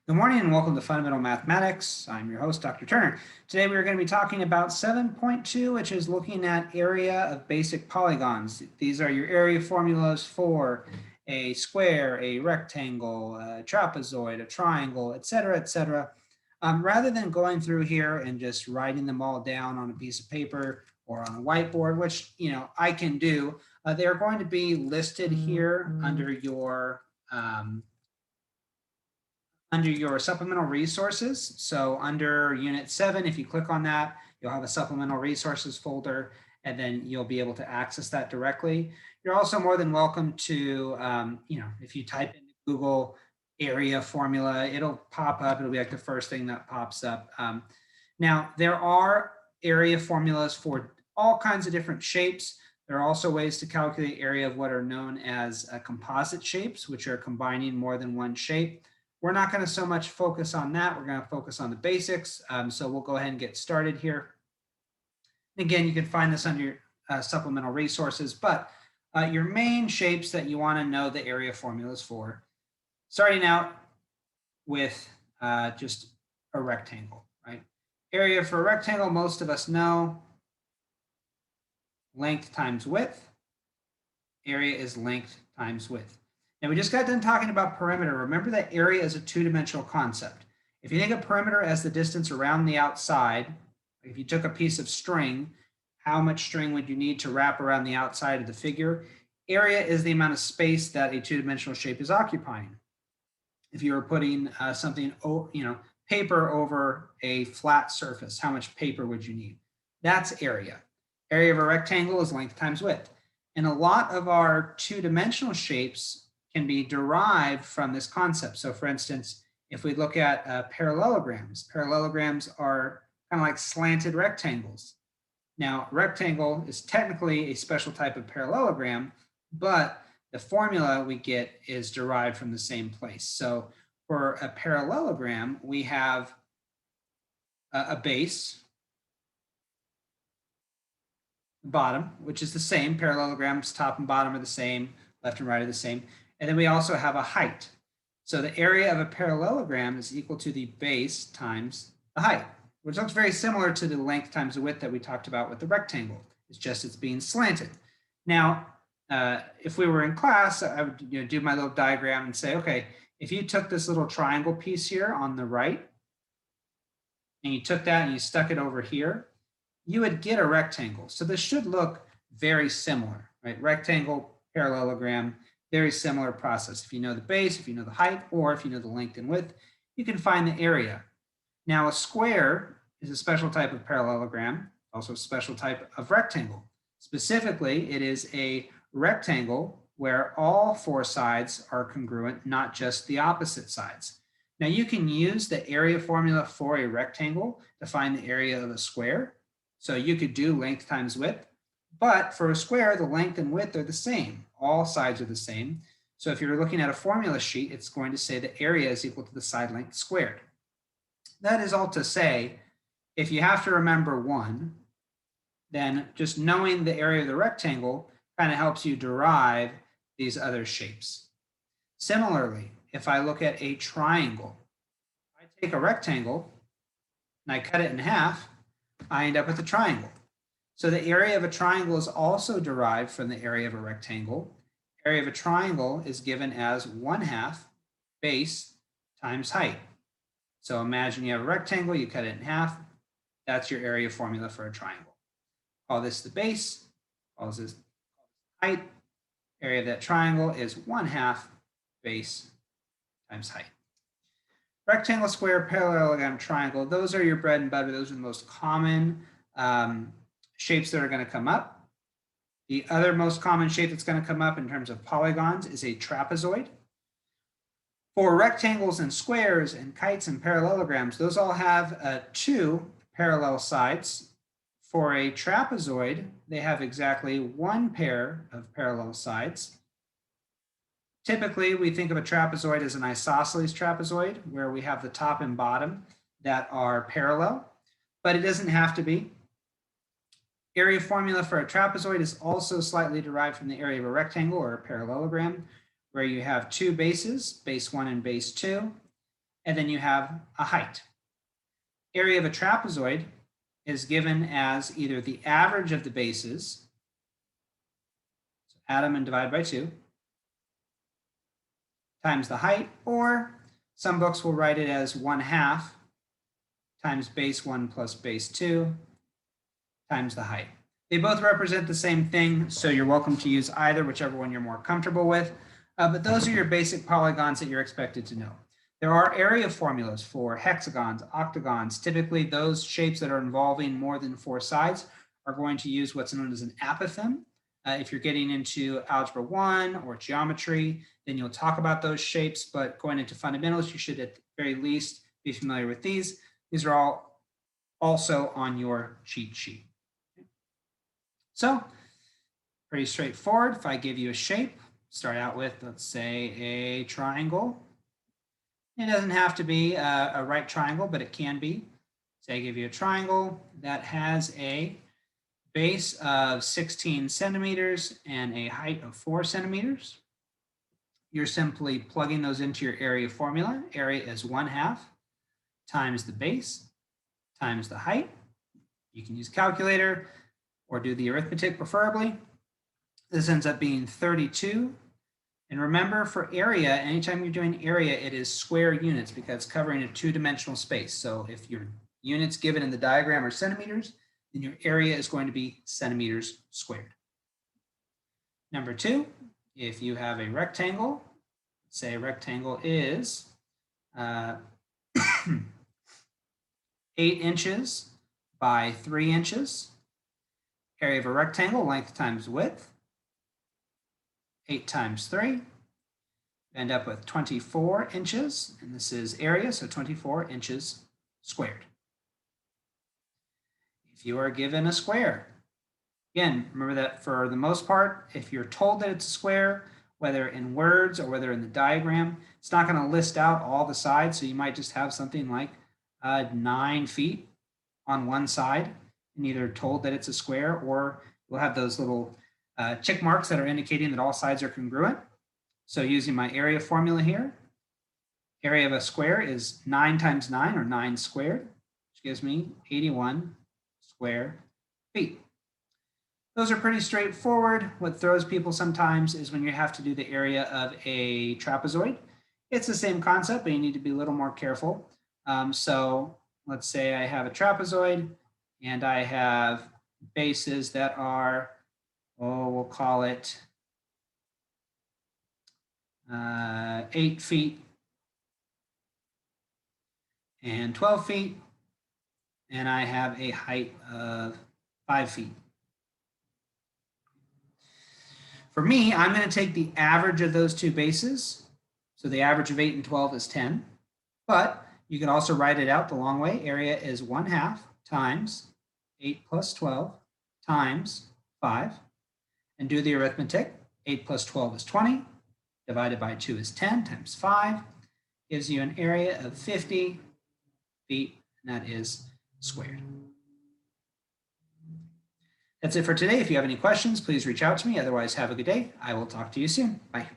Good morning and welcome to Fundamental Mathematics. I'm your host, Dr. Turner. Today we're going to be talking about 7.2, which is looking at area of basic polygons. These are your area formulas for a square, a rectangle, a trapezoid, a triangle, etc., etc. Rather than going through here and just writing them all down on a piece of paper or on a whiteboard, which I can do, they're going to be listed here under your supplemental resources. So under Unit 7, if you click on that, you'll have a supplemental resources folder, and then you'll be able to access that directly. You're also more than welcome to, if you type in Google area formula, it'll pop up. It'll be like the first thing that pops up. Now, there are area formulas for all kinds of different shapes. There are also ways to calculate area of what are known as composite shapes, which are combining more than one shape. We're not going to so much focus on that. We're going to focus on the basics. So we'll go ahead and get started here. Again, you can find this under your supplemental resources, but your main shapes that you want to know the area formulas for, starting out with just a rectangle, right? Area for a rectangle, most of us know, length times width. Area is length times width. Now we just got done talking about perimeter. Remember that area is a two-dimensional concept. If you think of perimeter as the distance around the outside, if you took a piece of string, how much string would you need to wrap around the outside of the figure? Area is the amount of space that a two-dimensional shape is occupying. If you were putting paper over a flat surface, how much paper would you need? That's area. Area of a rectangle is length times width. And a lot of our two-dimensional shapes can be derived from this concept. So for instance, if we look at parallelograms are kind of like slanted rectangles. Now, rectangle is technically a special type of parallelogram, but the formula we get is derived from the same place. So for a parallelogram, we have a base, bottom, which is the same. Parallelograms, top and bottom are the same, left and right are the same. And then we also have a height. So the area of a parallelogram is equal to the base times the height, which looks very similar to the length times the width that we talked about with the rectangle. It's being slanted. Now, if we were in class, I would do my little diagram and say, okay, if you took this little triangle piece here on the right, and you took that and you stuck it over here, you would get a rectangle. So this should look very similar, right? Rectangle, parallelogram, very similar process. If you know the base, if you know the height, or if you know the length and width, you can find the area. Now, a square is a special type of parallelogram, also a special type of rectangle. Specifically, it is a rectangle where all four sides are congruent, not just the opposite sides. Now, you can use the area formula for a rectangle to find the area of a square. So you could do length times width, but for a square, the length and width are the same. All sides are the same. So if you're looking at a formula sheet, it's going to say the area is equal to the side length squared. That is all to say, if you have to remember one, then just knowing the area of the rectangle kind of helps you derive these other shapes. Similarly, if I look at a triangle, I take a rectangle and I cut it in half, I end up with a triangle. So the area of a triangle is also derived from the area of a rectangle. Area of a triangle is given as 1/2 base times height. So imagine you have a rectangle, you cut it in half. That's your area formula for a triangle. Call this the base, call this height. Area of that triangle is 1/2 base times height. Rectangle, square, parallelogram, triangle, those are your bread and butter. Those are the most common shapes that are going to come up. The other most common shape that's going to come up in terms of polygons is a trapezoid. For rectangles and squares and kites and parallelograms, those all have two parallel sides. For a trapezoid, they have exactly one pair of parallel sides. Typically, we think of a trapezoid as an isosceles trapezoid, where we have the top and bottom that are parallel, but it doesn't have to be. Area formula for a trapezoid is also slightly derived from the area of a rectangle or a parallelogram, where you have two bases, base 1 and base 2. and then you have a height. Area of a trapezoid is given as either the average of the bases, so add them and divide by 2, times the height, or some books will write it as 1/2 times base 1 plus base 2 times the height. They both represent the same thing, so you're welcome to use either, whichever one you're more comfortable with. But those are your basic polygons that you're expected to know. There are area formulas for hexagons, octagons. Typically, those shapes that are involving more than 4 sides are going to use what's known as an apothem. If you're getting into Algebra 1 or geometry, then you'll talk about those shapes, but going into fundamentals, you should at the very least be familiar with these. These are all also on your cheat sheet. So pretty straightforward. If I give you a shape, start out with, let's say, a triangle. It doesn't have to be a right triangle, but it can be. Say I give you a triangle that has a base of 16 centimeters and a height of 4 centimeters. You're simply plugging those into your area formula. Area is 1/2 times the base times the height. You can use a calculator or do the arithmetic preferably. This ends up being 32. And remember, for area, anytime you're doing area, it is square units because it's covering a 2-dimensional space. So if your units given in the diagram are centimeters, then your area is going to be centimeters squared. Number 2, if you have a rectangle, say a rectangle is 8 inches by 3 inches. Area of a rectangle, length times width, 8 times 3, end up with 24 inches, and this is area, so 24 inches squared. If you are given a square, again, remember that for the most part, if you're told that it's a square, whether in words or whether in the diagram, it's not going to list out all the sides, so you might just have something like 9 feet on one side, and either told that it's a square, or you'll have those little check marks that are indicating that all sides are congruent. So using my area formula here, area of a square is 9 times 9, or 9 squared, which gives me 81 square feet. Those are pretty straightforward. What throws people sometimes is when you have to do the area of a trapezoid. It's the same concept, but you need to be a little more careful. So let's say I have a trapezoid and I have bases that are, we'll call it 8 feet and 12 feet, and I have a height of 5 feet. For me, I'm going to take the average of those two bases. So the average of 8 and 12 is 10, but you can also write it out the long way. Area is 1/2 times 8 plus 12 times 5, and do the arithmetic. 8 plus 12 is 20, divided by 2 is 10, times 5 gives you an area of 50 feet, and that is squared. That's it for today. If you have any questions, please reach out to me. Otherwise, have a good day. I will talk to you soon. Bye.